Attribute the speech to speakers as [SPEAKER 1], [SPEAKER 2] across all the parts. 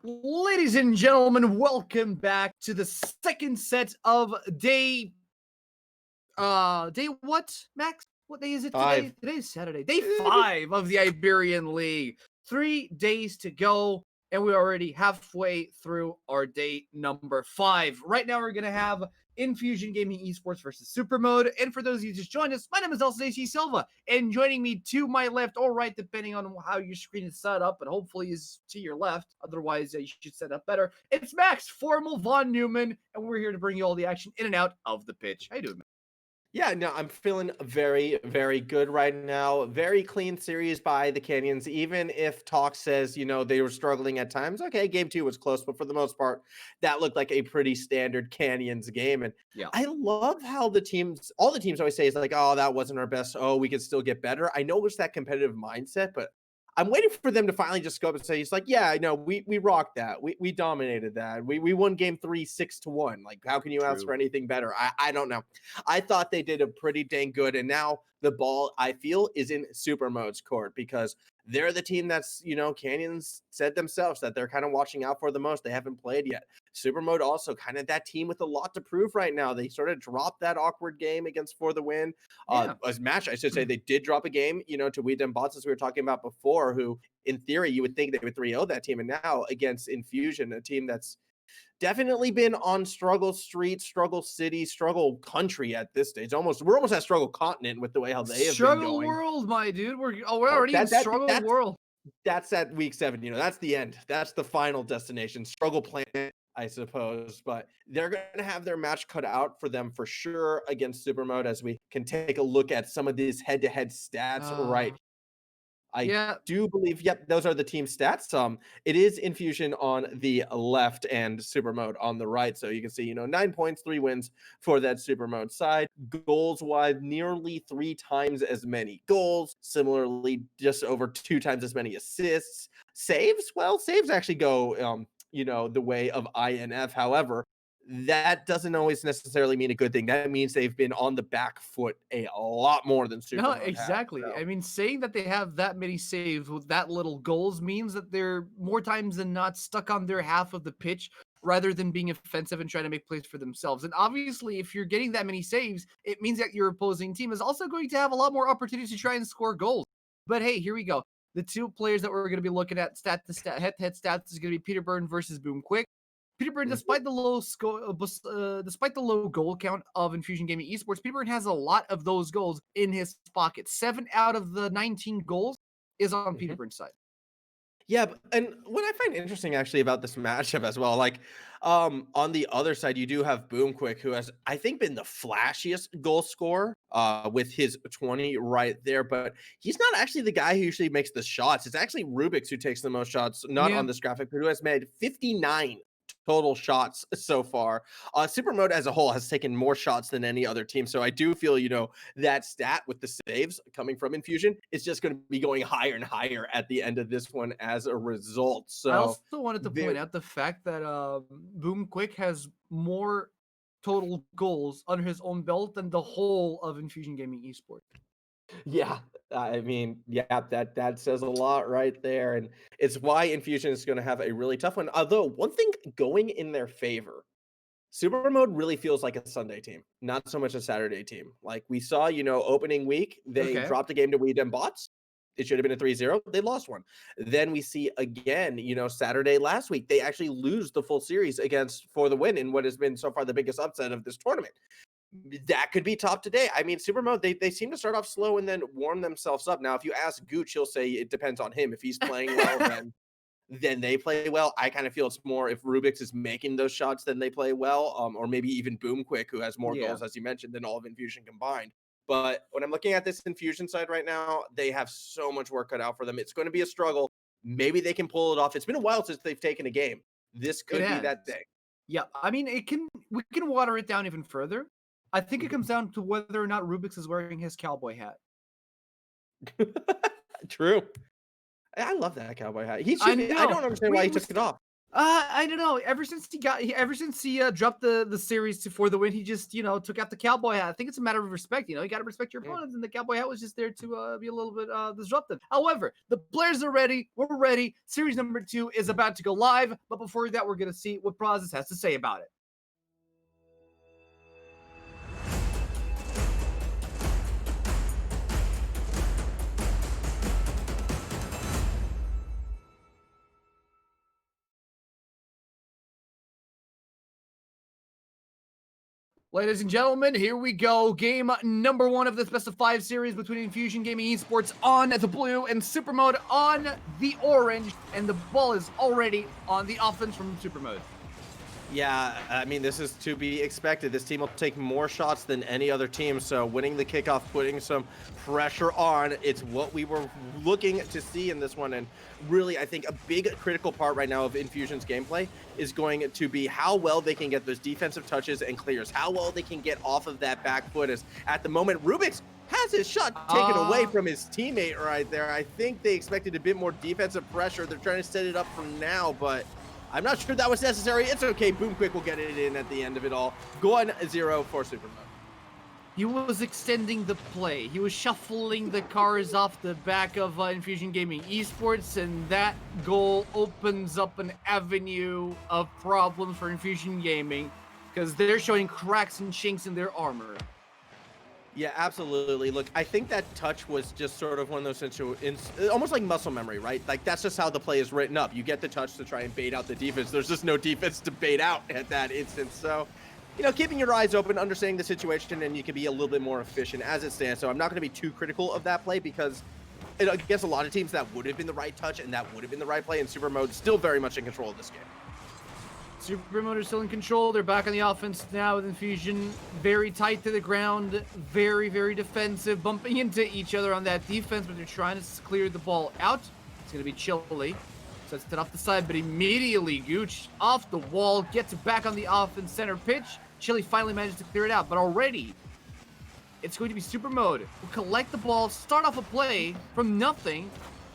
[SPEAKER 1] Ladies and gentlemen, welcome back to the second set of day what, Max? What day is it today?
[SPEAKER 2] 5.
[SPEAKER 1] Today's Saturday. Day 5 of the Iberian League. 3 days to go, and we're already halfway through our day number 5. Right now, we're going to have Infusion Gaming Esports versus SUPRMODE. And for those of you who just joined us, my name is LCC Silva. And joining me to my left or right, depending on how your screen is set up, and hopefully is to your left. Otherwise, you should set up better. It's Max, formal Von Neumann, and we're here to bring you all the action in and out of the pitch. How you doing, man?
[SPEAKER 2] Yeah, no, I'm feeling very, very good right now. Very clean series by the Canyons, even if talk says, they were struggling at times. Okay, game 2 was close, but for the most part, that looked like a pretty standard Canyons game. And
[SPEAKER 1] Yeah.
[SPEAKER 2] I love how all the teams always say is like, oh, that wasn't our best. Oh, we could still get better. I know it's that competitive mindset, but I'm waiting for them to finally just go up and say, it's like, yeah, I know we rocked that. We dominated that. We won game 3 6-1. Like, how can you ask for anything better? I don't know. I thought they did a pretty dang good. And now the ball, I feel, is in SUPRMODE's court because they're the team that's, Canyons said themselves that they're kind of watching out for the most. They haven't played yet. SUPRMODE also kind of that team with a lot to prove right now. They sort of dropped that awkward game against For the Win. As match, I should say, they did drop a game, to We Dem Bots, as we were talking about before, who in theory you would think they would 3-0 that team. And now against Infusion, a team that's definitely been on struggle street, struggle city, struggle country at this stage. We're almost at struggle continent with the way how they have been
[SPEAKER 1] Struggle
[SPEAKER 2] going.
[SPEAKER 1] world, my dude. We're already in struggle world.
[SPEAKER 2] That's at week 7. That's the end. That's the final destination. Struggle planet, I suppose. But they're going to have their match cut out for them for sure against SUPRMODE, as we can take a look at some of these head-to-head stats right. I do believe, yep, those are the team stats. It is Infusion on the left and SUPRMODE on the right. So you can see, 9 points, 3 wins for that SUPRMODE side. Goals-wise, nearly 3 times as many goals. Similarly, just over 2 times as many assists. Saves? Well, saves actually go, the way of INF. However, that doesn't always necessarily mean a good thing. That means they've been on the back foot a lot more than
[SPEAKER 1] No,
[SPEAKER 2] SUPRMODE
[SPEAKER 1] exactly.
[SPEAKER 2] has. So.
[SPEAKER 1] I mean, saying that they have that many saves with that little goals means that they're more times than not stuck on their half of the pitch rather than being offensive and trying to make plays for themselves. And obviously, if you're getting that many saves, it means that your opposing team is also going to have a lot more opportunities to try and score goals. But hey, here we go. The 2 players that we're going to be looking at stat to stat, head-to-head stats is going to be Peterborough versus Boom Quick. Peterborough, despite the low goal count of Infusion Gaming Esports, Peterborough has a lot of those goals in his pocket. 7 out of the 19 goals is on Peterborough's side.
[SPEAKER 2] Yeah, and what I find interesting actually about this matchup as well, like on the other side, you do have Boomquick, who has, I think, been the flashiest goal scorer with his 20 right there, but he's not actually the guy who usually makes the shots. It's actually Rubik's who takes the most shots, not on this graphic, but who has made 59 total shots so far. SUPRMODE as a whole has taken more shots than any other team. So I do feel, that stat with the saves coming from Infusion is just going to be going higher and higher at the end of this one as a result. So
[SPEAKER 1] I also wanted to point out the fact that Boom Quick has more total goals under his own belt than the whole of Infusion Gaming Esports.
[SPEAKER 2] Yeah, I mean, yeah, that says a lot right there, and it's why Infusion is going to have a really tough one. Although one thing going in their favor, SUPRMODE really feels like a Sunday team, not so much a Saturday team. Like we saw, opening week, they dropped a game to We Dem Bots. It should have been a 3-0. They lost one. Then we see again, Saturday last week, they actually lose the full series against For the Win in what has been so far the biggest upset of this tournament. That could be top today. I mean, SUPRMODE, they seem to start off slow and then warm themselves up. Now, if you ask Gooch, he'll say it depends on him. If he's playing well, then they play well. I kind of feel it's more if Rubik's is making those shots, then they play well. Or maybe even Boomquick, who has more goals, as you mentioned, than all of Infusion combined. But when I'm looking at this Infusion side right now, they have so much work cut out for them. It's going to be a struggle. Maybe they can pull it off. It's been a while since they've taken a game. This could be that day.
[SPEAKER 1] Yeah, I mean, we can water it down even further. I think it comes down to whether or not Rubik's is wearing his cowboy hat.
[SPEAKER 2] True. I love that cowboy hat. I don't understand why he took it off.
[SPEAKER 1] I don't know. Ever since he dropped the series for the win, he just took out the cowboy hat. I think it's a matter of respect. You got to respect your opponents, and the cowboy hat was just there to be a little bit disruptive. However, the players are ready. We're ready. Series number 2 is about to go live, but before that, we're gonna see what Brazos has to say about it. Ladies and gentlemen, here we go. Game number 1 of this best of 5 series between Infusion Gaming Esports on the blue and SUPRMODE on the orange. And the ball is already on the offense from SUPRMODE.
[SPEAKER 2] Yeah, I mean, this is to be expected. This team will take more shots than any other team, so winning the kickoff, putting some pressure on, it's what we were looking to see in this one. And really, I think a big critical part right now of Infusion's gameplay is going to be how well they can get those defensive touches and clears, how well they can get off of that back foot. As at the moment, Rubik's has his shot taken away from his teammate right there. I think they expected a bit more defensive pressure. They're trying to set it up for now, but I'm not sure that was necessary. It's okay. Boom Quick will get it in at the end of it all. 1-0 for SUPRMODE.
[SPEAKER 1] He was extending the play. He was shuffling the cars off the back of Infusion Gaming Esports, and that goal opens up an avenue of problems for Infusion Gaming because they're showing cracks and chinks in their armor.
[SPEAKER 2] Yeah, absolutely. Look, I think that touch was just sort of one of those situations, almost like muscle memory, right? Like, that's just how the play is written up. You get the touch to try and bait out the defense. There's just no defense to bait out at that instance. So, keeping your eyes open, understanding the situation, and you can be a little bit more efficient as it stands. So I'm not going to be too critical of that play because against a lot of teams that would have been the right touch and that would have been the right play, and SUPRMODE still very much in control of this game.
[SPEAKER 1] SUPRMODE is still in control. They're back on the offense now with Infusion very tight to the ground, very, very defensive, bumping into each other on that defense, but they're trying to clear the ball out. It's going to be Chili. Sets it off the side, but immediately Gooch off the wall, gets it back on the offense center pitch. Chili finally manages to clear it out, but already it's going to be SUPRMODE who collect the ball, start off a play from nothing.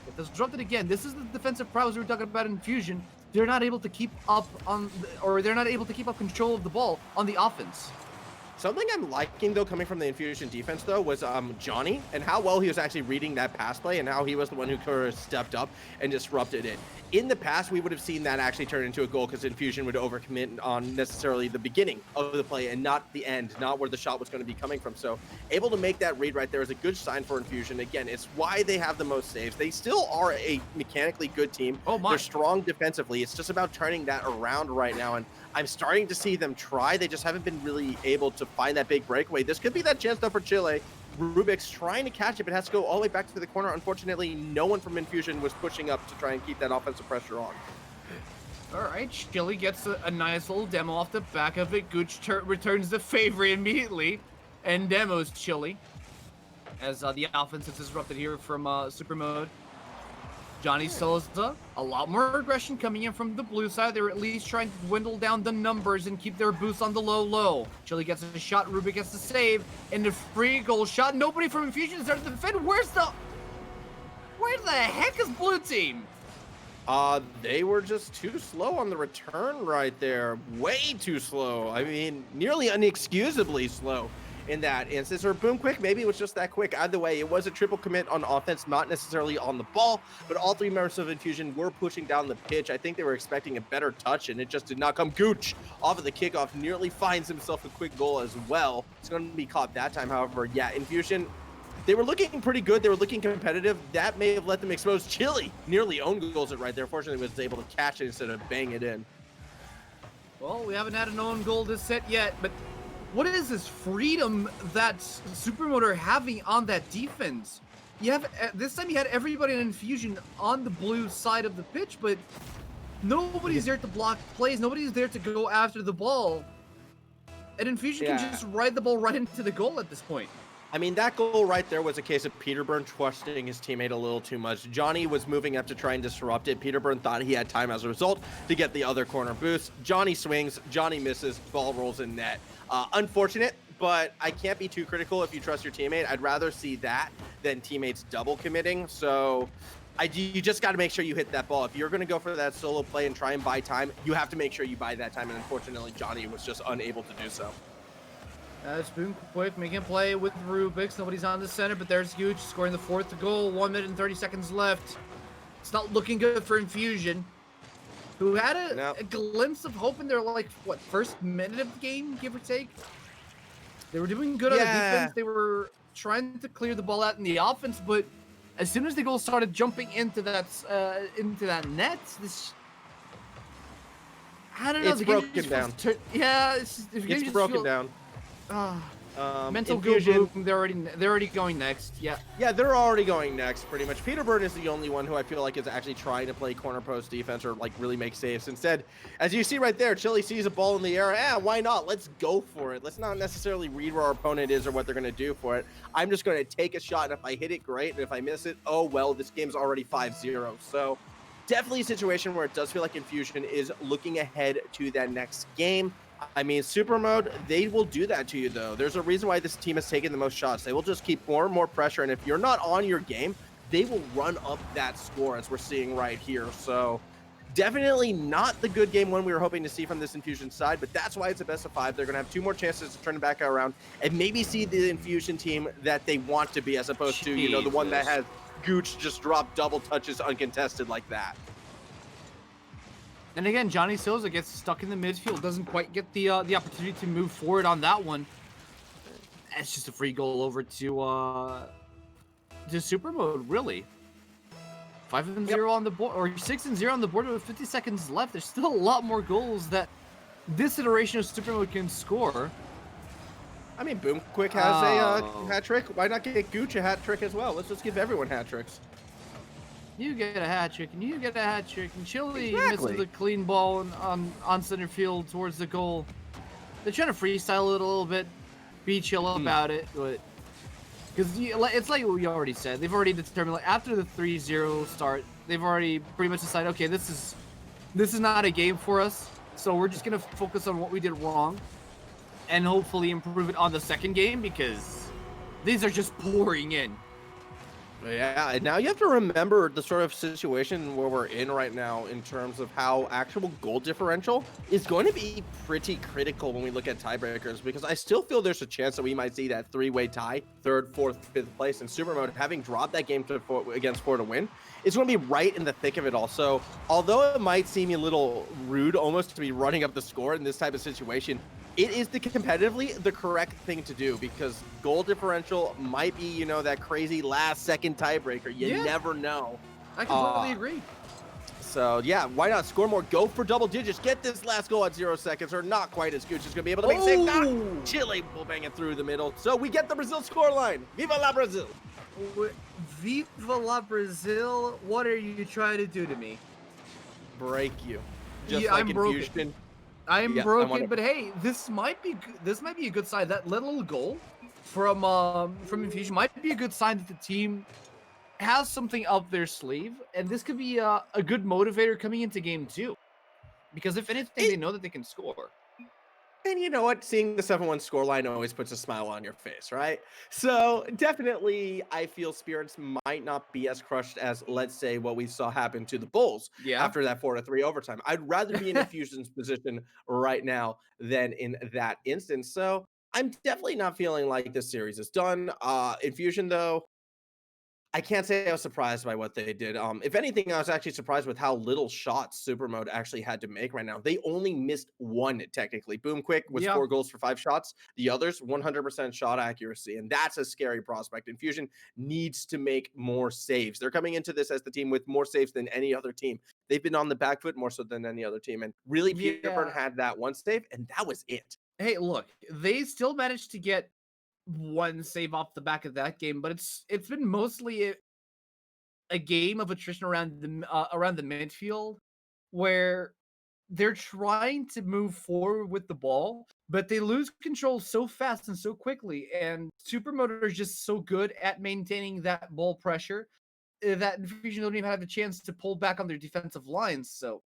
[SPEAKER 1] Get disrupted again. This is the defensive prowess we were talking about in Infusion. They're not able to keep up they're not able to keep up control of the ball on the offense.
[SPEAKER 2] Something I'm liking, though, coming from the Infusion defense, though, was Johnny and how well he was actually reading that pass play and how he was the one who could have stepped up and disrupted it. In the past, we would have seen that actually turn into a goal because Infusion would overcommit on necessarily the beginning of the play and not the end, not where the shot was going to be coming from. So able to make that read right there is a good sign for Infusion. Again, it's why they have the most saves. They still are a mechanically good team.
[SPEAKER 1] Oh my.
[SPEAKER 2] They're strong defensively. It's just about turning that around right now. And I'm starting to see them try. They just haven't been really able to find that big breakaway. This could be that chance, though, for Chile. Rubik's trying to catch it, but has to go all the way back to the corner. Unfortunately, no one from Infusion was pushing up to try and keep that offensive pressure on.
[SPEAKER 1] All right, Chili gets a nice little demo off the back of it. Gooch returns the favor immediately and demos Chili as the offense is disrupted here from SUPRMODE. Johnny Souza, a lot more aggression coming in from the blue side. They're at least trying to dwindle down the numbers and keep their boost on the low. Chili gets a shot, Rubik gets the save, and the free goal shot. Nobody from Infusion is there to defend. Where the heck is blue team?
[SPEAKER 2] They were just too slow on the return right there. Way too slow. I mean, nearly inexcusably slow in that instance. Or Boom Quick, maybe it was just that quick. Either way, it was a triple commit on offense, not necessarily on the ball, but all three members of Infusion were pushing down the pitch. I think they were expecting a better touch, and it just did not come. Gooch, off of the kickoff, nearly finds himself a quick goal as well. It's going to be caught that time, however. Yeah, Infusion, they were looking pretty good. They were looking competitive. That may have let them expose Chili. Nearly own goals it right there. Fortunately, was able to catch it instead of bang it in.
[SPEAKER 1] Well, we haven't had an own goal this set yet, but what is this freedom that SUPRMODE are having on that defense? You have this time you had everybody in Infusion on the blue side of the pitch, but nobody's there to block plays. Nobody's there to go after the ball. And Infusion can just ride the ball right into the goal at this point.
[SPEAKER 2] I mean, that goal right there was a case of Peterburn trusting his teammate a little too much. Johnny was moving up to try and disrupt it. Peterburn thought he had time as a result to get the other corner boost. Johnny swings, Johnny misses, ball rolls in net. Unfortunate, but I can't be too critical if you trust your teammate. I'd rather see that than teammates double committing. So You just got to make sure you hit that ball. If you're going to go for that solo play and try and buy time, you have to make sure you buy that time. And unfortunately, Johnny was just unable to do so.
[SPEAKER 1] Spoon quick, making a play with Rubik's. Nobody's on the center, but there's Gooch scoring the 4th goal. 1 minute and 30 seconds left. It's not looking good for Infusion, who had a glimpse of hope in their, like, what, first minute of the game, give or take? They were doing good on the defense. They were trying to clear the ball out in the offense, but as soon as the goal started jumping into that net, I don't know.
[SPEAKER 2] It's broken down.
[SPEAKER 1] It's
[SPEAKER 2] broken down.
[SPEAKER 1] Mental Infusion, they're already going next. Yeah,
[SPEAKER 2] they're already going next, pretty much. Peter Burton is the only one who I feel like is actually trying to play corner post defense or like really make saves. Instead, as you see right there, Chili sees a ball in the air. Why not? Let's go for it. Let's not necessarily read where our opponent is or what they're going to do for it. I'm just going to take a shot, and if I hit it, great. And if I miss it, oh well, this game's already 5-0. So definitely a situation where it does feel like Infusion is looking ahead to that next game. I mean, Super Mode, they will do that to you, though. There's a reason why this team has taken the most shots. They will just keep more and more pressure, and if you're not on your game, they will run up that score, as we're seeing right here. So definitely not the good game one we were hoping to see from this Infusion side, but that's why it's a best of 5. They're going to have 2 more chances to turn it back around and maybe see the Infusion team that they want to be, as opposed to, you know, the one that has Gooch just drop double touches uncontested like that.
[SPEAKER 1] And again, Johnny Souza gets stuck in the midfield, doesn't quite get the opportunity to move forward on that one. It's just a free goal over to Super Mode, really. 5-0 on the board, or 6-0 on the board with 50 seconds left. There's still a lot more goals that this iteration of Super Mode can score.
[SPEAKER 2] I mean, Boom Quick has a hat trick. Why not get Gooch a hat trick as well? Let's just give everyone hat tricks.
[SPEAKER 1] You get a hat trick, and you get a hat trick, and Chili misses the clean ball on center field towards the goal. They're trying to freestyle it a little bit, be chill about it, but because it's like what we already said. They've already determined, like, after the 3-0 start, they've already pretty much decided, okay, this is not a game for us, so we're just gonna focus on what we did wrong, and hopefully improve it on the second game, because these are just pouring in.
[SPEAKER 2] Yeah, and now you have to remember the sort of situation where we're in right now in terms of how actual goal differential is going to be pretty critical when we look at tiebreakers, because I still feel there's a chance that we might see that 3-way tie, 3rd, 4th, 5th place in Super Mode, having dropped that game against 4 to win. It's going to be right in the thick of it also. Although it might seem a little rude almost to be running up the score in this type of situation, it is competitively the correct thing to do, because goal differential might be, you know, that crazy last second tiebreaker. You never know.
[SPEAKER 1] I completely agree.
[SPEAKER 2] So yeah, why not score more? Go for double digits. Get this last goal at 0 seconds, or not quite as Gooch is going to be able to make save. Chile will bang it through the middle. So we get the Brazil scoreline. Viva la Brazil!
[SPEAKER 1] Viva la Brazil! What are you trying to do to me?
[SPEAKER 2] Break you. Just like Infusion.
[SPEAKER 1] Broken. I'm broken, but hey, this might be a good sign. That little goal from Infusion might be a good sign that the team has something up their sleeve, and this could be a good motivator coming into game 2. Because if anything, they know that they can score.
[SPEAKER 2] And you know what? Seeing the 7-1 scoreline always puts a smile on your face, right? So definitely, I feel Spirits might not be as crushed as, let's say, what we saw happen to the Bulls after that 4-3 overtime. I'd rather be in Infusion's position right now than in that instance. So I'm definitely not feeling like this series is done. Infusion, though, I can't say I was surprised by what they did. If anything, I was actually surprised with how little shots Super Mode actually had to make right now. They only missed 1 technically. Boom Quick was 4 goals for 5 shots. The others, 100% shot accuracy, and that's a scary prospect. Infusion needs to make more saves. They're coming into this as the team with more saves than any other team. They've been on the back foot more so than any other team, and really Peter Burton had that 1 save, and that was it.
[SPEAKER 1] Hey, look, they still managed to get 1 save off the back of that game, but it's been mostly a game of attrition around the midfield, where they're trying to move forward with the ball, but they lose control so fast and so quickly, and Supermotor is just so good at maintaining that ball pressure that Infusion don't even have a chance to pull back on their defensive lines. So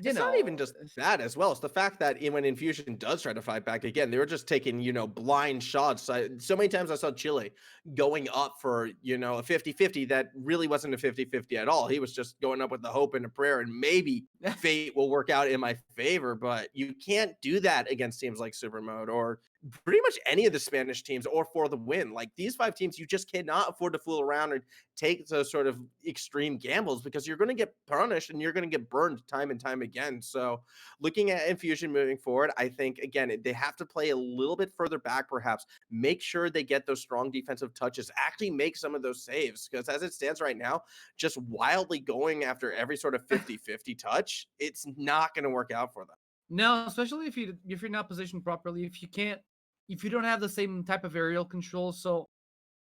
[SPEAKER 1] you
[SPEAKER 2] It's not even
[SPEAKER 1] know,
[SPEAKER 2] just that as well. It's the fact that when Infusion does try to fight back again, they were just taking, blind shots. So many times I saw Chile going up for, a 50-50 that really wasn't a 50-50 at all. He was just going up with the hope and a prayer, and maybe fate will work out in my favor. But you can't do that against teams like Supermode or pretty much any of the Spanish teams or for the win. Like these 5 teams, you just cannot afford to fool around and take those sort of extreme gambles because you're going to get punished and you're going to get burned time and time again. So looking at Infusion moving forward, I think, again, they have to play a little bit further back, perhaps make sure they get those strong defensive touches, actually make some of those saves, because as it stands right now, just wildly going after every sort of 50-50 touch, it's not going to work out for them.
[SPEAKER 1] no, especially if you're not positioned properly, if you don't have the same type of aerial control, so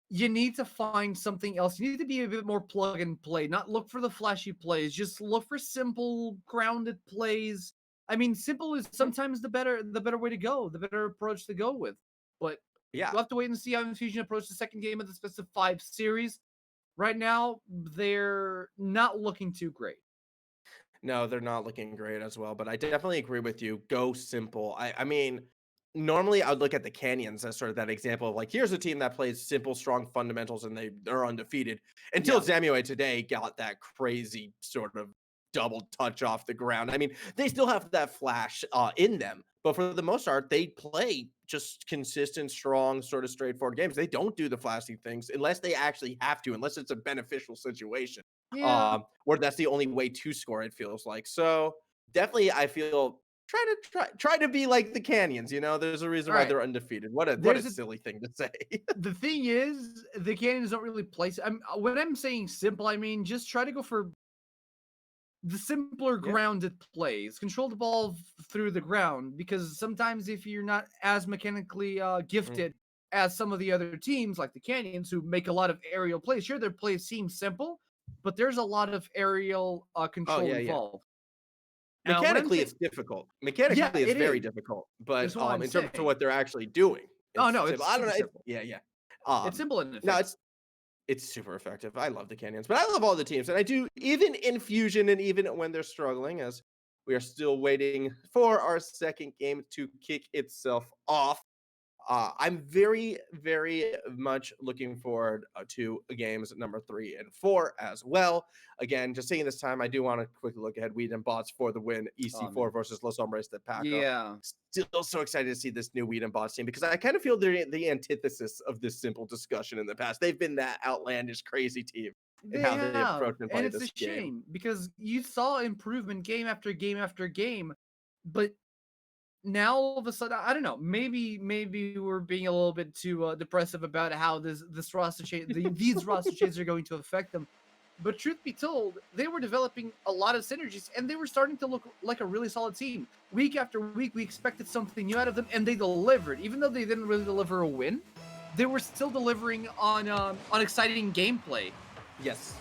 [SPEAKER 1] you need to find something else. You need to be a bit more plug and play, not look for the flashy plays. Just look for simple, grounded plays. I mean, simple is sometimes the better way to go, the better approach to go with. But
[SPEAKER 2] Yeah.
[SPEAKER 1] we'll have to wait and see how Infusion approach the second game of the specific 5 series. Right now, they're not looking too great.
[SPEAKER 2] No, they're not looking great as well, but I definitely agree with you. Go simple. I mean, normally I would look at the Canyons as sort of that example of like, here's a team that plays simple, strong fundamentals and they're undefeated until
[SPEAKER 1] Yeah.
[SPEAKER 2] Zamue today got that crazy sort of double touch off the ground. I mean, they still have that flash in them, but for the most part, they play just consistent, strong, sort of straightforward games. They don't do the flashy things unless they actually have to, unless it's a beneficial situation
[SPEAKER 1] Yeah.
[SPEAKER 2] where that's the only way to score, it feels like. So definitely I feel try to be like the Canyons, there's a reason
[SPEAKER 1] All
[SPEAKER 2] why
[SPEAKER 1] right.
[SPEAKER 2] they're undefeated. What a
[SPEAKER 1] There's a
[SPEAKER 2] silly thing to say.
[SPEAKER 1] the thing is, the cannons don't really place. When I'm saying simple, I mean just try to go for the simpler
[SPEAKER 2] Yeah.
[SPEAKER 1] grounded plays. Control the ball through the ground, because sometimes if you're not as mechanically
[SPEAKER 2] Mm.
[SPEAKER 1] gifted as some of the other teams, like the Canyons, who make a lot of aerial plays, sure, their plays seem simple, but there's a lot of aerial
[SPEAKER 2] Oh
[SPEAKER 1] control
[SPEAKER 2] yeah, yeah.
[SPEAKER 1] involved. When I'm
[SPEAKER 2] Mechanically
[SPEAKER 1] saying,
[SPEAKER 2] it's difficult.
[SPEAKER 1] yeah,
[SPEAKER 2] Mechanically it's
[SPEAKER 1] it
[SPEAKER 2] very
[SPEAKER 1] is.
[SPEAKER 2] difficult, but
[SPEAKER 1] That's what I'm
[SPEAKER 2] in terms of
[SPEAKER 1] saying.
[SPEAKER 2] what they're actually doing,
[SPEAKER 1] Oh
[SPEAKER 2] it's
[SPEAKER 1] no,
[SPEAKER 2] simple.
[SPEAKER 1] it's
[SPEAKER 2] I don't
[SPEAKER 1] super
[SPEAKER 2] know.
[SPEAKER 1] simple.
[SPEAKER 2] Yeah, yeah.
[SPEAKER 1] It's simple and
[SPEAKER 2] No,
[SPEAKER 1] effective.
[SPEAKER 2] it's super effective. I love the Canyons, but I love all the teams, and I do even in Fusion and even when they're struggling, as we are still waiting for our second game to kick itself off. I'm very, very much looking forward to games number 3 and 4 as well. Again, just saying this time, I do want to quickly look ahead. Wheat and Bots for the win.
[SPEAKER 1] Oh
[SPEAKER 2] EC4
[SPEAKER 1] man.
[SPEAKER 2] versus Los Hombres de Paco.
[SPEAKER 1] Yeah.
[SPEAKER 2] Still so excited to see this new Wheat and Bots team because I kind of feel they're the antithesis of this simple discussion in the past. They've been that outlandish, crazy team in
[SPEAKER 1] They
[SPEAKER 2] how they
[SPEAKER 1] have,
[SPEAKER 2] approach and
[SPEAKER 1] and
[SPEAKER 2] play
[SPEAKER 1] it's
[SPEAKER 2] this
[SPEAKER 1] a
[SPEAKER 2] game.
[SPEAKER 1] shame because you saw improvement game after game after game, but now all of a sudden, I don't know, maybe we're being a little bit too depressive about how this roster change, these roster changes are going to affect them. But truth be told, they were developing a lot of synergies, and they were starting to look like a really solid team. Week after week, we expected something new out of them, and they delivered. Even though they didn't really deliver a win, they were still delivering on exciting gameplay.
[SPEAKER 2] Yes.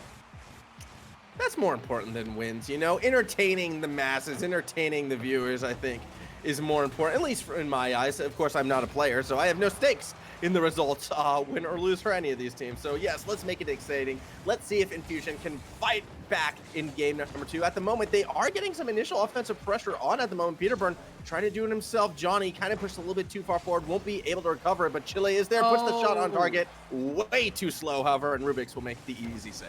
[SPEAKER 2] That's more important than wins, entertaining the masses, entertaining the viewers, I think, is more important, at least in my eyes. Of course, I'm not a player, so I have no stakes in the results, win or lose for any of these teams. So yes, let's make it exciting. Let's see if Infusion can fight back in game number 2. At the moment, they are getting some initial offensive pressure on at the moment. Peterburn trying to do it himself. Johnny kind of pushed a little bit too far forward, won't be able to recover it, but Chile is there, puts the shot on target. Way too slow, however, and Rubix will make the easy save.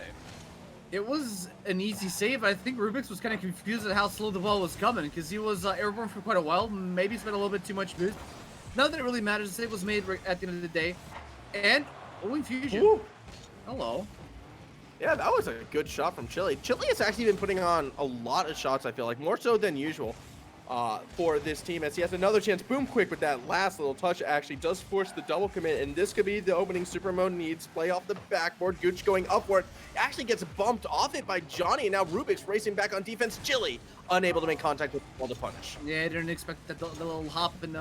[SPEAKER 1] It was an easy save. I think Rubix was kind of confused at how slow the ball was coming because he was airborne for quite a while. Maybe spent a little bit too much boost. Not that it really matters. The save was made at the end of the day. And Infusion.
[SPEAKER 2] Ooh.
[SPEAKER 1] Hello.
[SPEAKER 2] Yeah, that was a good shot from Chile. Chile has actually been putting on a lot of shots, I feel like, more so than usual for this team, as he has another chance. Boom quick with that last little touch actually does force the double commit, and this could be the opening Supermode needs. Play off the backboard. Gooch going upward. Actually gets bumped off it by Johnny, and now Rubik's racing back on defense. Chile unable to make contact with the ball to punish.
[SPEAKER 1] Yeah, I didn't expect that the little hop and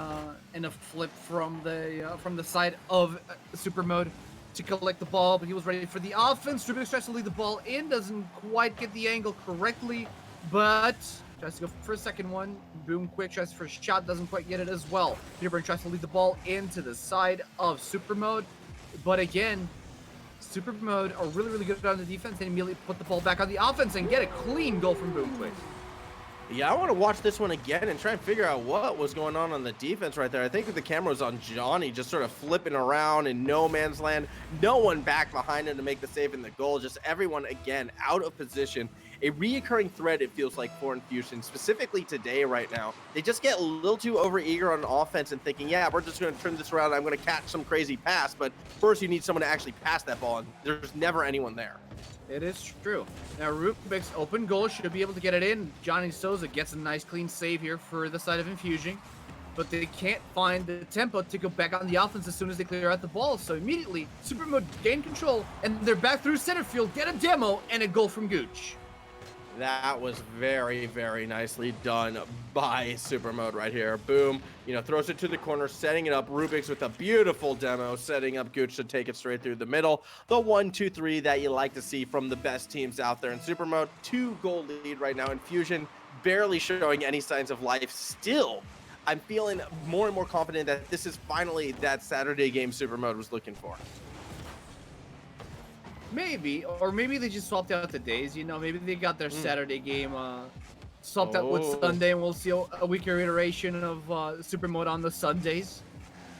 [SPEAKER 1] a flip from the side of Supermode to collect the ball, but he was ready for the offense. Rubix tries to lead the ball in, doesn't quite get the angle correctly, but tries to go for a second one. Boom quick tries for a shot, doesn't quite get it as well. Peterburn tries to lead the ball into the side of Supermode, but again, Supermode are really, really good on the defense and immediately put the ball back on the offense and get a clean goal from Boom quick.
[SPEAKER 2] Yeah, I want to watch this one again and try and figure out what was going on the defense right there. I think that the camera was on Johnny, just sort of flipping around in no man's land. No one back behind him to make the save and the goal. Just everyone, again, out of position. A reoccurring thread, it feels like, for Infusion, specifically today right now. They just get a little too overeager on offense and thinking, yeah, we're just going to turn this around. I'm going to catch some crazy pass. But first, you need someone to actually pass that ball, and there's never anyone there.
[SPEAKER 1] It is true. Now, Rubik's open goal should be able to get it in. Johnny Souza gets a nice clean save here for the side of Infusion, but they can't find the tempo to go back on the offense as soon as they clear out the ball. So immediately, SUPRMODE gain control, and they're back through center field, get a demo, and a goal from Gooch.
[SPEAKER 2] That was very, very nicely done by SUPRMODE right here. Boom, throws it to the corner, setting it up. Rubik's with a beautiful demo, setting up Gooch to take it straight through the middle. The 1-2-3 that you like to see from the best teams out there in SUPRMODE. 2-goal lead right now. Infusion barely showing any signs of life. Still, I'm feeling more and more confident that this is finally that Saturday game SUPRMODE was looking for.
[SPEAKER 1] Maybe, or maybe they just swapped out the days, maybe they got their Saturday game swapped out with Sunday, and we'll see a weaker iteration of SUPRMODE on the Sundays.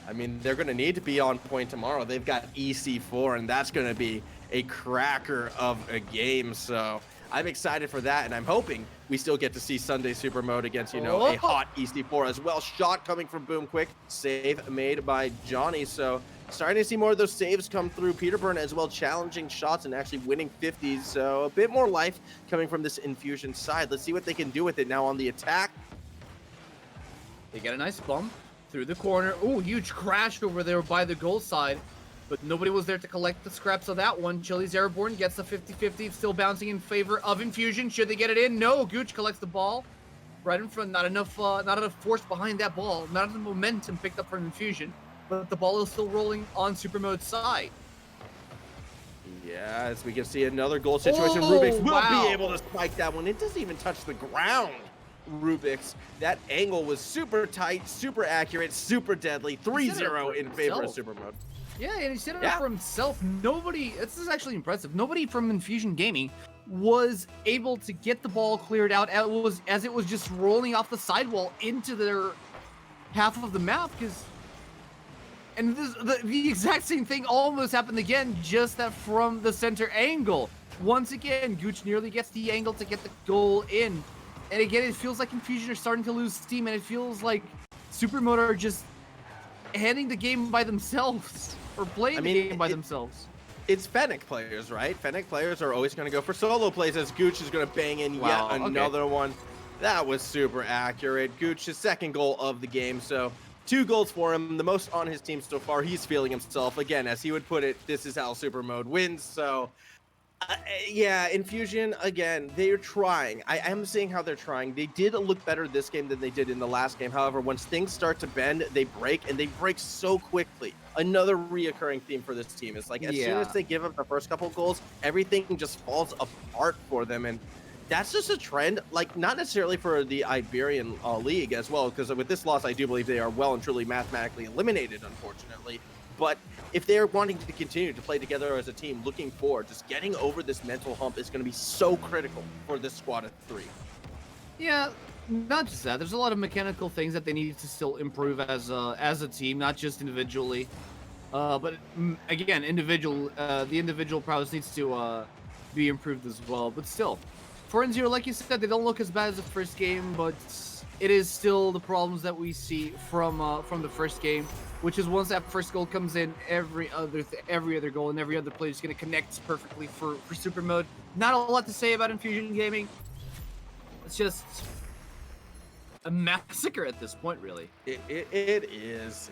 [SPEAKER 2] I mean, they're going to need to be on point tomorrow. They've got EC4, and that's going to be a cracker of a game, so I'm excited for that, and I'm hoping we still get to see Sunday SUPRMODE against, a hot EC4 as well. Shot coming from Boom quick, save made by Johnny, so starting to see more of those saves come through. Peterburn as well, challenging shots and actually winning 50s. So a bit more life coming from this Infusion side. Let's see what they can do with it now on the attack.
[SPEAKER 1] They get a nice bump through the corner. Ooh, huge crash over there by the goal side. But nobody was there to collect the scraps of that one. Chili's Airborne gets the 50-50, still bouncing in favor of Infusion. Should they get it in? No, Gooch collects the ball right in front. Not enough force behind that ball. Not enough momentum picked up from Infusion. But the ball is still rolling on SUPRMODE's side.
[SPEAKER 2] Yeah, as we can see another goal situation. Rubik's will be able to spike that one. It doesn't even touch the ground. Rubik's. That angle was super tight, super accurate, super deadly. 3-0 in favor of SUPRMODE.
[SPEAKER 1] Yeah, and he set it up for himself. This is actually impressive. Nobody from Infusion Gaming was able to get the ball cleared out as it was just rolling off the sidewall into their half of the map, and the exact same thing almost happened again, just that from the center angle. Once again, Gooch nearly gets the angle to get the goal in. And again, it feels like Infusion are starting to lose steam, and it feels like SUPRMODE are just handing the game by themselves, or playing the game by themselves.
[SPEAKER 2] It's Fennec players, right? Fennec players are always going to go for solo plays, as Gooch is going to bang in yet another one. That was super accurate. Gooch's second goal of the game, so 2 goals for him, the most on his team so far. He's feeling himself. Again, as he would put it, this is how SUPRMODE wins. So, yeah, Infusion, again, they're trying. I am seeing how they're trying. They did look better this game than they did in the last game. However, once things start to bend, they break, and they break so quickly. Another reoccurring theme for this team is like, as soon as they give up the first couple goals, everything just falls apart for them. And that's just a trend, like, not necessarily for the Iberian League as well, because with this loss, I do believe they are well and truly mathematically eliminated, unfortunately. But if they're wanting to continue to play together as a team, looking forward, just getting over this mental hump is going to be so critical for this squad of 3.
[SPEAKER 1] Yeah, not just that. There's a lot of mechanical things that they need to still improve as a team, not just individually. But again, the individual prowess needs to be improved as well. But still, 4-0, like you said, they don't look as bad as the first game, but it is still the problems that we see from the first game, which is once that first goal comes in, every other goal and every other play is going to connect perfectly for SUPRMODE. Not a lot to say about Infusion Gaming. It's just a massacre at this point, really.
[SPEAKER 2] It is.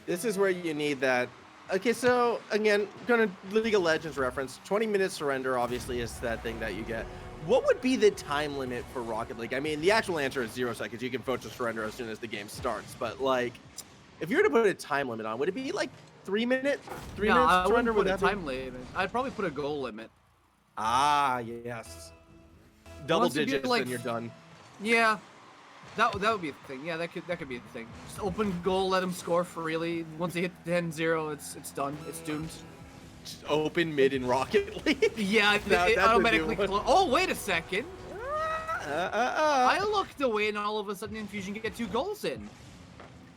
[SPEAKER 2] This is where you need that. Okay, so again, going to League of Legends reference, 20-minute surrender obviously is that thing that you get. What would be the time limit for Rocket League? I mean, the actual answer is 0 seconds. You can vote to surrender as soon as the game starts. But, like, if you were to put a time limit on, would it be, like, 3 minutes? 3 minutes
[SPEAKER 1] I
[SPEAKER 2] surrender?
[SPEAKER 1] wouldn't put a time limit. I'd probably put a goal limit.
[SPEAKER 2] Ah, yes. Double digits, like, and you're done.
[SPEAKER 1] Yeah. That would be a thing. Yeah, that could be a thing. Just open goal, let them score freely. Once they hit 10-0, it's done. It's doomed.
[SPEAKER 2] Just open mid in Rocket League.
[SPEAKER 1] Yeah, it automatically. Oh, wait a second. I looked away, and all of a sudden, Infusion get 2 goals in.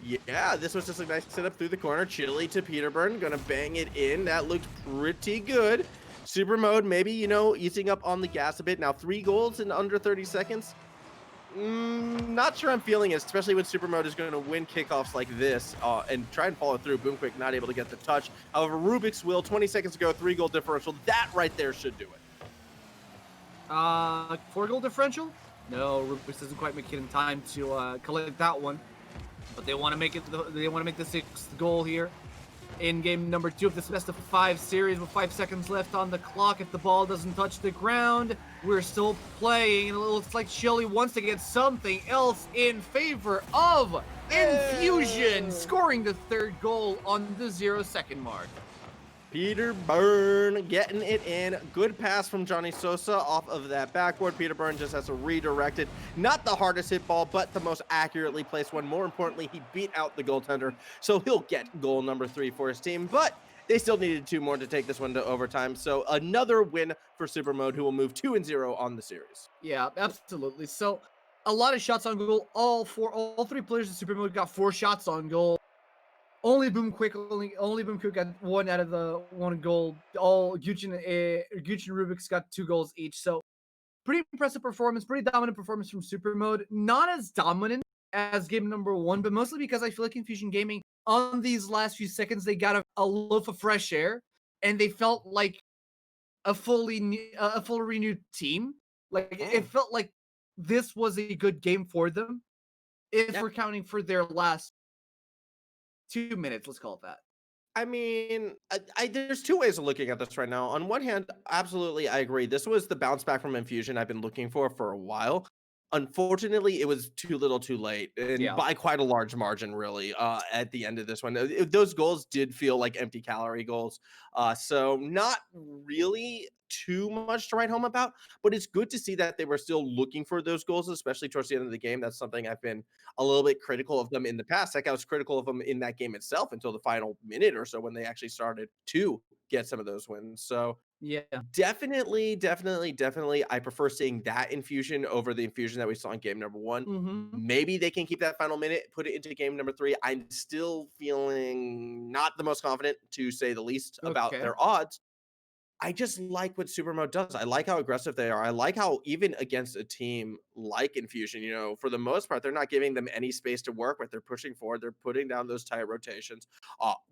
[SPEAKER 2] Yeah, this was just a nice setup through the corner. Chili to Peterburn, gonna bang it in. That looked pretty good. SUPRMODE, maybe, you know, easing up on the gas a bit. Now 3 goals in under 30 seconds. Not sure I'm feeling it, especially when SUPRMODE is going to win kickoffs like this and try and follow through. Boomquick not able to get the touch. However, Rubik's will, 20 seconds ago, 3-goal differential. That right there should do it.
[SPEAKER 1] 4-goal differential? No, Rubik's doesn't quite make it in time to collect that one. But they want to make it. They want to make the 6th goal here in game number 2 of this best-of-5 series with 5 seconds left on the clock. If the ball doesn't touch the ground, we're still playing. And it looks like Chili wants to get something else in favor of Infusion, scoring the 3rd goal on the 0-second mark.
[SPEAKER 2] Peterburn getting it in. Good pass from Johnny Sosa off of that backboard. Peterburn just has to redirect it. Not the hardest hit ball, but the most accurately placed one. More importantly, he beat out the goaltender, so he'll get goal number 3 for his team. But they still needed 2 more to take this one to overtime. So another win for SUPRMODE, who will move 2-0 on the series.
[SPEAKER 1] Yeah, absolutely. So a lot of shots on goal. All 3 players of SUPRMODE got 4 shots on goal. Only Boomquick got 1 out of the 1 goal. All Gooch and Rubik's got 2 goals each. So pretty impressive performance, pretty dominant performance from SUPRMODE. Not as dominant as game number 1, but mostly because I feel like Infusion Gaming on these last few seconds, they got a loaf of fresh air and they felt like a fully renewed team. Like it felt like this was a good game for them. If we're counting for their last 2 minutes, let's call it that.
[SPEAKER 2] I mean, there's 2 ways of looking at this right now. On one hand, absolutely, I agree. This was the bounce back from Infusion I've been looking for a while. Unfortunately, it was too little too late, and by quite a large margin, really, at the end of this one. Those goals did feel like empty calorie goals, so not really too much to write home about, but it's good to see that they were still looking for those goals, especially towards the end of the game. That's something I've been a little bit critical of them in the past. Like I was critical of them in that game itself until the final minute or so when they actually started to get some of those wins. So
[SPEAKER 1] yeah,
[SPEAKER 2] definitely, I prefer seeing that Infusion over the Infusion that we saw in game number 1. Maybe they can keep that final minute, put it into game number 3. I'm still feeling not the most confident, to say the least, about their odds. I just like what SUPRMODE does. I like how aggressive they are. I like how even against a team like Infusion, you know, for the most part, they're not giving them any space to work with. They're pushing forward. They're putting down those tight rotations.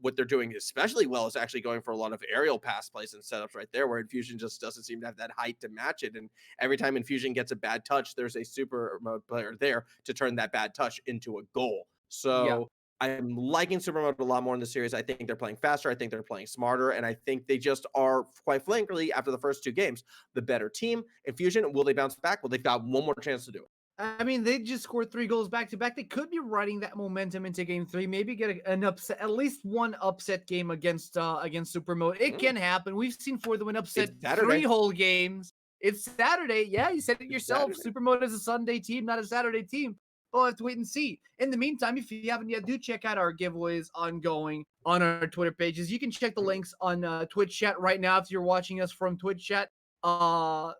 [SPEAKER 2] What they're doing especially well is actually going for a lot of aerial pass plays and setups right there, where Infusion just doesn't seem to have that height to match it. And every time Infusion gets a bad touch, there's a SUPRMODE player there to turn that bad touch into a goal. So I'm liking SUPRMODE a lot more in the series. I think they're playing faster. I think they're playing smarter. And I think they just are, quite frankly, after the first 2 games, the better team. Infusion, will they bounce back? Well, they've got 1 more chance to do it.
[SPEAKER 1] I mean, they just scored 3 goals back-to-back. They could be riding that momentum into game 3. Maybe get an upset, at least 1 upset game against SUPRMODE. It can happen. We've seen 4 that win upset 3 whole games. It's Saturday. Yeah, you said it yourself. SUPRMODE is a Sunday team, not a Saturday team. We'll have to wait and see. In the meantime, if you haven't yet, do check out our giveaways ongoing on our Twitter pages. You can check the links on Twitch chat right now if you're watching us from Twitch chat. I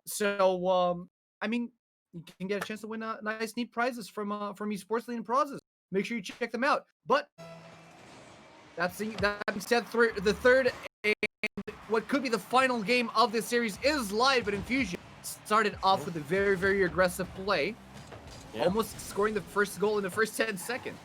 [SPEAKER 1] mean, you can get a chance to win nice, neat prizes from eSports League and Prizes. Make sure you check them out. But that being said, the 3rd and what could be the final game of this series is live at Infusion. Started off with a very, very aggressive play. Almost scoring the first goal in the first 10 seconds.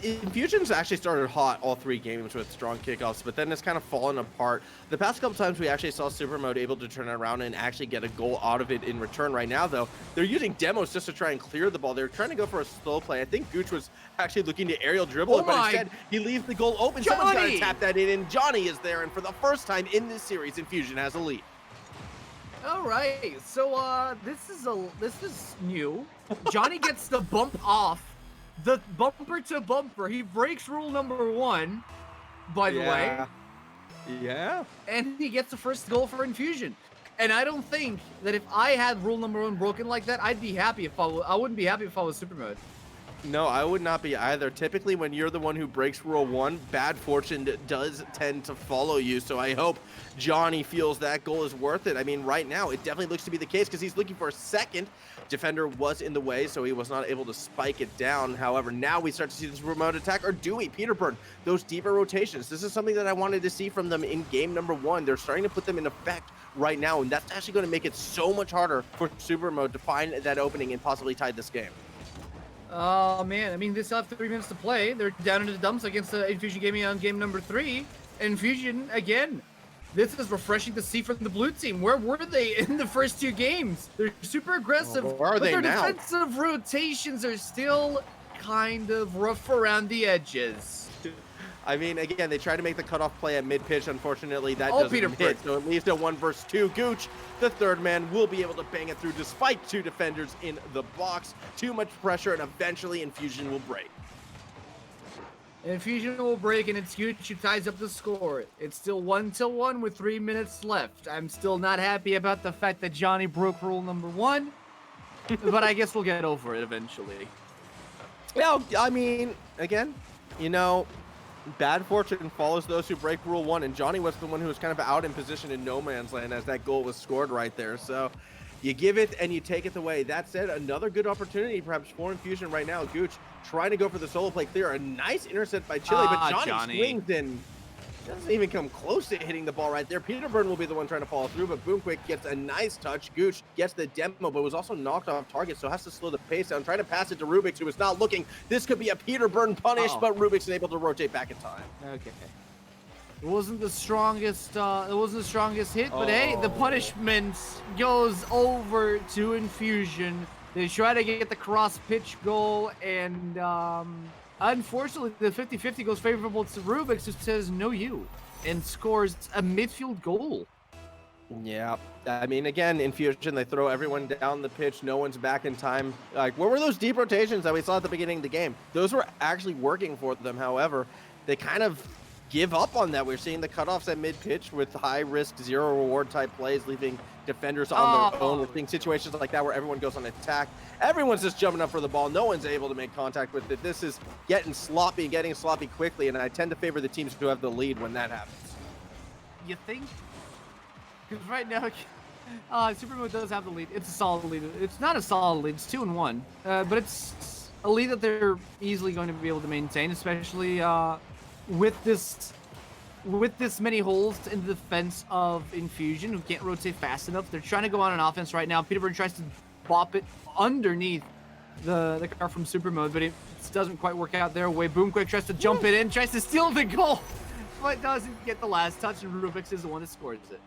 [SPEAKER 2] Infusion's actually started hot all 3 games with strong kickoffs, but then it's kind of fallen apart. The past couple times we actually saw SUPRMODE able to turn it around and actually get a goal out of it in return. Right now, though, they're using demos just to try and clear the ball. They're trying to go for a slow play. I think Gooch was actually looking to aerial dribble it, but instead he leaves the goal open. Someone's got to tap that in, and Johnny is there. And for the first time in this series, Infusion has a lead.
[SPEAKER 1] All right, so this is new. Johnny gets the bump off, the bumper to bumper. He breaks rule number 1, by the way.
[SPEAKER 2] Yeah.
[SPEAKER 1] And he gets the first goal for Infusion. And I don't think that if I had rule number 1 broken like that, I'd be happy if I wouldn't be happy if I was SUPRMODE.
[SPEAKER 2] No, I would not be either. Typically, when you're the one who breaks rule 1, bad fortune does tend to follow you. So I hope Johnny feels that goal is worth it. I mean, right now, it definitely looks to be the case because he's looking for a second. Defender was in the way, so he was not able to spike it down. However, now we start to see this remote attack. Or do we? Peterbird, those deeper rotations. This is something that I wanted to see from them in game number 1. They're starting to put them in effect right now, and that's actually going to make it so much harder for SUPRMODE to find that opening and possibly tie this game.
[SPEAKER 1] Oh, man. I mean, they still have 3 minutes to play. They're down in the dumps against Infusion Gaming on game number 3. Infusion, again, this is refreshing to see from the blue team. Where were they in the first 2 games? They're super aggressive,
[SPEAKER 2] where are they
[SPEAKER 1] their
[SPEAKER 2] now?
[SPEAKER 1] defensive rotations are still kind of rough around the edges.
[SPEAKER 2] I mean, again, they tried to make the cutoff play at mid-pitch. Unfortunately, that
[SPEAKER 1] Oh,
[SPEAKER 2] doesn't hit, so it leaves a 1 versus 2. Gooch, the third man, will be able to bang it through despite 2 defenders in the box. Too much pressure, and eventually Infusion will break.
[SPEAKER 1] Infusion will break, and it's Gooch who ties up the score. It's still 1-1 with 3 minutes left. I'm still not happy about the fact that Johnny broke rule number 1, but I guess we'll get over it eventually.
[SPEAKER 2] Yeah, I mean, again, you know, bad fortune follows those who break rule 1, and Johnny was the one who was kind of out in position in no man's land as that goal was scored right there. So you give it and you take it away. That said, another good opportunity perhaps for Infusion right now. Gooch trying to go for the solo play clear. A nice intercept by Chile, but Johnny swings and doesn't even come close to hitting the ball right there. Peterbird will be the one trying to follow through, but Boomquick gets a nice touch. Gooch gets the demo, but was also knocked off target, so has to slow the pace down. Trying to pass it to Rubix, who is not looking. This could be a Peterbird punish, but Rubix is able to rotate back in time.
[SPEAKER 1] Okay. It wasn't the strongest hit, but hey, the punishment goes over to Infusion. They try to get the cross pitch goal, and unfortunately, the 50-50 goes favorable to Rubix, who says no you, and scores a midfield goal.
[SPEAKER 2] Yeah, I mean, again, Infusion, they throw everyone down the pitch. No one's back in time. Like, what were those deep rotations that we saw at the beginning of the game? Those were actually working for them. However, they kind of give up on that. We're seeing the cutoffs at mid-pitch with high-risk, zero-reward type plays, leaving defenders on their own. We're seeing situations like that where everyone goes on attack. Everyone's just jumping up for the ball. No one's able to make contact with it. This is getting sloppy quickly, and I tend to favor the teams who have the lead when that happens.
[SPEAKER 1] You think? Because right now, SUPRMODE does have the lead. It's a solid lead. It's not a solid lead. It's 2-1. But it's a lead that they're easily going to be able to maintain, especially with this many holes in the defense of Infusion, who can't rotate fast enough. They're trying to go on an offense right now. Peterbird tries to bop it underneath the car from SUPRMODE, but it doesn't quite work out their way. Boomquick tries to jump it in, tries to steal the goal, but doesn't get the last touch, and Rubix is the one that scores it.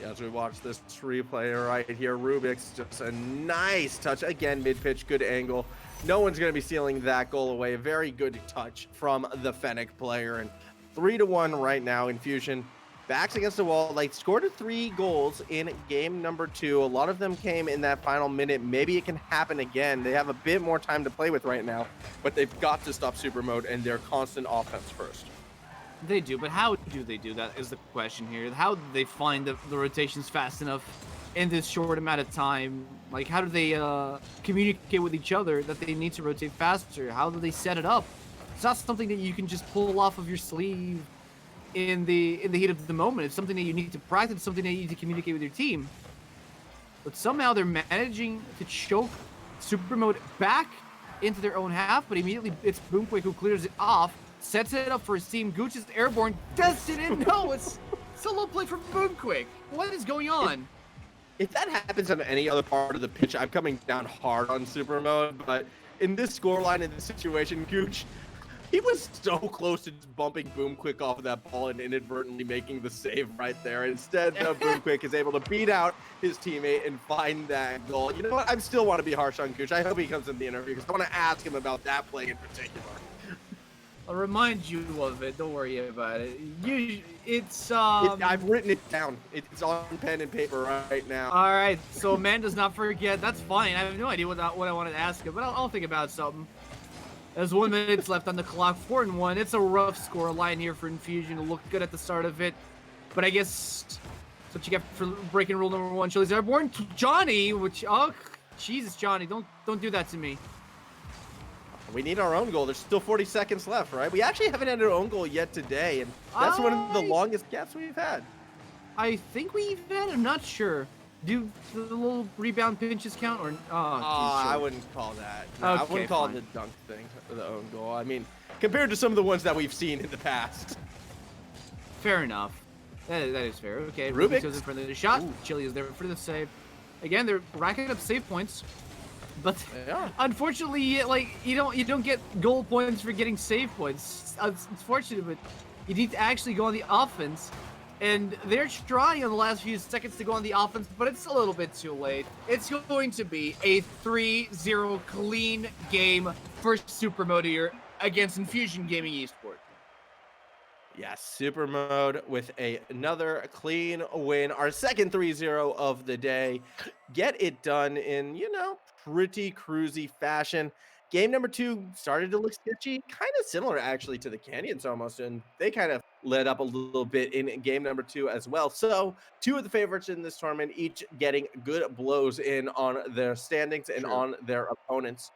[SPEAKER 2] Yeah, as we watch this replay right here, Rubix, just a nice touch. Again, mid-pitch, good angle. No one's going to be stealing that goal away. A very good touch from the Fennec player. And 3-1 right now. Infusion backs against the wall. They scored 3 goals in game number 2. A lot of them came in that final minute. Maybe it can happen again. They have a bit more time to play with right now, but they've got to stop SUPRMODE and their constant offense first.
[SPEAKER 1] They do, but how do they do that is the question here. How do they find the rotations fast enough in this short amount of time? Like, how do they communicate with each other that they need to rotate faster? How do they set it up? It's not something that you can just pull off of your sleeve in the heat of the moment. It's something that you need to practice. It's something that you need to communicate with your team. But somehow they're managing to choke SUPRMODE back into their own half, but immediately it's Boomquick who clears it off, sets it up for his team. Gooch is airborne, does it in. No, it's solo play from Boomquick. What is going on?
[SPEAKER 2] If that happens on any other part of the pitch, I'm coming down hard on SUPRMODE, but in this scoreline, in this situation, Gooch, he was so close to just bumping Boomquick off of that ball and inadvertently making the save right there. Instead, Boomquick is able to beat out his teammate and find that goal. You know what? I still want to be harsh on Gooch. I hope he comes in the interview because I want to ask him about that play in particular.
[SPEAKER 1] I'll remind you of it. Don't worry about it.
[SPEAKER 2] I've written it down. It's on pen and paper right now.
[SPEAKER 1] All right, so man does not forget. That's fine. I have no idea what I wanted to ask him, but I'll think about something. There's 1 minute left on the clock. 4-1. It's a rough score line here for Infusion. It looked good at the start of it, but I guess that's what you get for breaking rule number 1. Chile's airborne. Johnny, which Jesus, Johnny, don't do that to me.
[SPEAKER 2] We need our own goal. There's still 40 seconds left, right? We actually haven't had our own goal yet today, and that's one of the longest gaps we've had.
[SPEAKER 1] I think we've had. I'm not sure. Do the little rebound pinches count or?
[SPEAKER 2] I wouldn't call that. No, I
[SPEAKER 1] Okay,
[SPEAKER 2] wouldn't call
[SPEAKER 1] fine.
[SPEAKER 2] it the dunk thing, the own goal. I mean, compared to some of the ones that we've seen in the past.
[SPEAKER 1] Fair enough. That is fair. Okay,
[SPEAKER 2] Rubik
[SPEAKER 1] Rubik goes in for the shot. Chili is there for the save. Again, they're racking up save points, but unfortunately, like you don't get goal points for getting save points. It's fortunate, but you need to actually go on the offense. And they're trying in the last few seconds to go on the offense, but it's a little bit too late. It's going to be a 3-0 clean game for SUPRMODE here against Infusion Gaming Esports.
[SPEAKER 2] Yes, SUPRMODE with another clean win. Our second 3-0 of the day. Get it done in, pretty cruisy fashion. Game number 2 started to look sketchy, kind of similar actually to the Canyons almost, and they kind of led up a little bit in game number 2 as well. So 2 of the favorites in this tournament, each getting good blows in on their standings and on their opponents.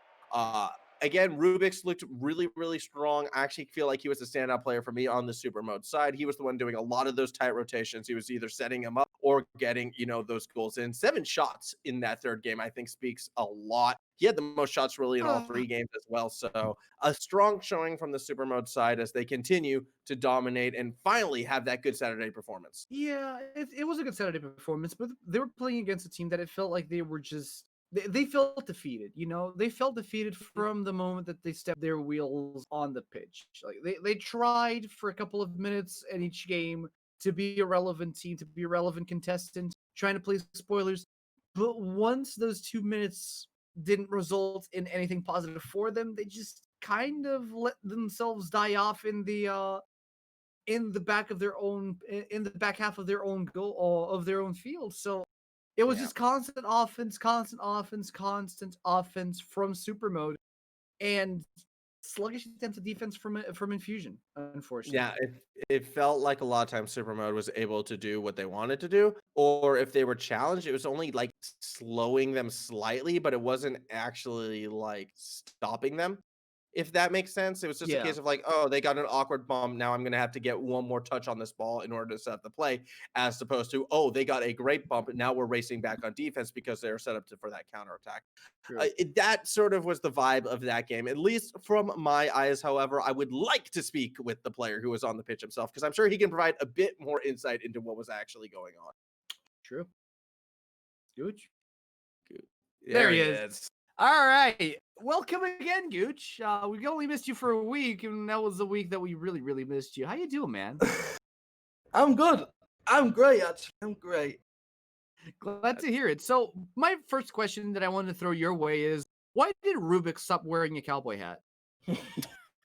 [SPEAKER 2] Again, Rubik's looked really, really strong. I actually feel like he was the standout player for me on the SUPRMODE side. He was the one doing a lot of those tight rotations. He was either setting him up or getting, those goals in. 7 shots in that third game, I think, speaks a lot. He had the most shots really in all 3 games as well. So a strong showing from the SUPRMODE side as they continue to dominate and finally have that good Saturday performance.
[SPEAKER 1] Yeah, it was a good Saturday performance, but they were playing against a team that it felt like they were just they felt defeated. They felt defeated from the moment that they stepped their wheels on the pitch. Like they tried for a couple of minutes in each game to be a relevant team, to be a relevant contestant, trying to play spoilers. But once those 2 minutes didn't result in anything positive for them, they just kind of let themselves die off in the back of their own in the back half of their own goal of their own field. So it was just constant offense from SUPRMODE and sluggish attempts at defense from Infusion, unfortunately.
[SPEAKER 2] Yeah, it felt like a lot of times SUPRMODE was able to do what they wanted to do, or if they were challenged, it was only like slowing them slightly, but it wasn't actually like stopping them. If that makes sense, it was just a
[SPEAKER 1] Yeah,
[SPEAKER 2] case of like, oh, they got an awkward bump. Now I'm going to have to get one more touch on this ball in order to set up the play, as opposed to, oh, they got a great bump. And now we're racing back on defense because they're set up for that counterattack.
[SPEAKER 1] true.
[SPEAKER 2] That sort of was the vibe of that game, at least from my eyes. However, I would like to speak with the player who was on the pitch himself because I'm sure he can provide a bit more insight into what was actually going on.
[SPEAKER 1] True. Gooch.
[SPEAKER 2] There he is.
[SPEAKER 1] All right. Welcome again, Gooch. We only missed you for a week, and that was the week that we really, really missed you. How you doing, man?
[SPEAKER 3] I'm good. I'm great, actually. I'm great.
[SPEAKER 1] Glad to hear it. So, my first question that I wanted to throw your way is, why did Rubik stop wearing a cowboy hat?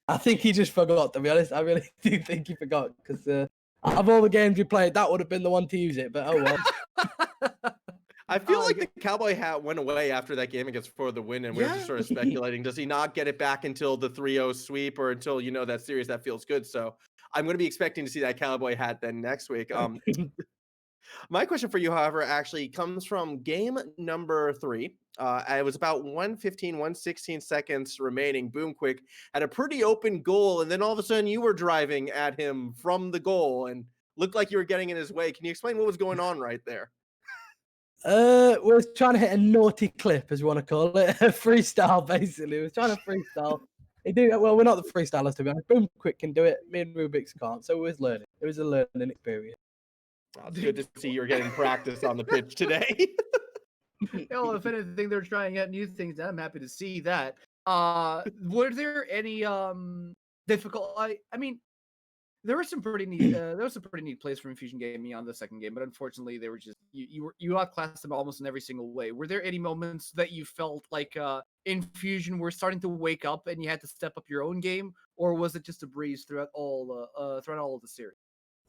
[SPEAKER 3] I think he just forgot, to be honest. I really do think he forgot, because out of all the games we played, that would have been the one to use it, but oh well.
[SPEAKER 2] I feel like the cowboy hat went away after that game against For the Win, and we were just sort of speculating, does he not get it back until the 3-0 sweep or until, that series that feels good? So I'm going to be expecting to see that cowboy hat then next week. My question for you, however, actually comes from game number 3. It was about 116 seconds remaining. Boom Quick had a pretty open goal, and then all of a sudden you were driving at him from the goal and looked like you were getting in his way. Can you explain what was going on right there?
[SPEAKER 3] We're trying to hit a naughty clip, as we want to call it. A freestyle, basically. We're trying to freestyle. Well, we're not the freestylers, to be honest. Boom Quick can do it. Me and Rubik's can't. So it was learning. It was a learning experience.
[SPEAKER 2] Oh, it's good to see you're getting practice on the pitch today.
[SPEAKER 1] Well, if anything, they're trying out new things. I'm happy to see that. Were there any difficult? I mean, there were some pretty neat plays from Infusion Gaming on the second game, but unfortunately, they were just you outclassed them almost in every single way. Were there any moments that you felt like Infusion were starting to wake up and you had to step up your own game, or was it just a breeze throughout all of the series?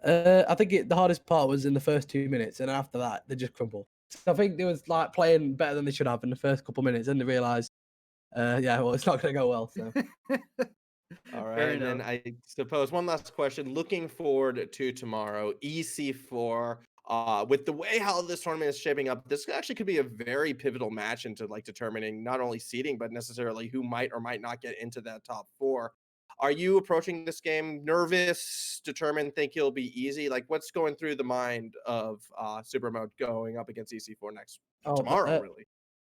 [SPEAKER 3] I think the hardest part was in the first 2 minutes, and after that, they just crumbled. So I think they was like playing better than they should have in the first couple of minutes, and they realized, it's not going to go well. So.
[SPEAKER 2] All right, and then I suppose one last question. Looking forward to tomorrow, EC4. with the way how this tournament is shaping up, this actually could be a very pivotal match into like determining not only seeding, but necessarily who might or might not get into that top 4. Are you approaching this game nervous, determined, think it'll be easy? Like, what's going through the mind of SUPRMODE going up against EC4 tomorrow, really?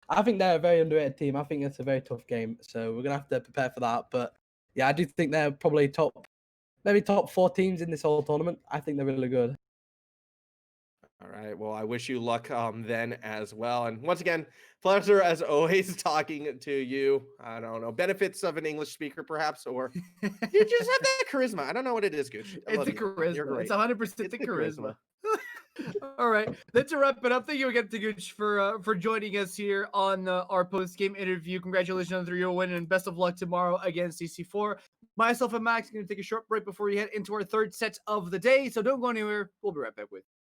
[SPEAKER 3] I think they're a very underrated team. I think it's a very tough game, so we're gonna have to prepare for that. But yeah, I do think they're probably maybe top 4 teams in this whole tournament. I think they're really good.
[SPEAKER 2] All right. Well, I wish you luck then as well. And once again, pleasure as always talking to you. I don't know, benefits of an English speaker, perhaps, or you just have that charisma. I don't know what it is, Gooch.
[SPEAKER 1] It's the charisma.
[SPEAKER 2] You're great.
[SPEAKER 1] It's 100% the charisma. All right, let's wrap it up. Thank you again to Gooch for joining us here on our post-game interview. Congratulations on the 3-0 win, and best of luck tomorrow against CC4. Myself and Max are going to take a short break before we head into our third set of the day, so don't go anywhere. We'll be right back with you.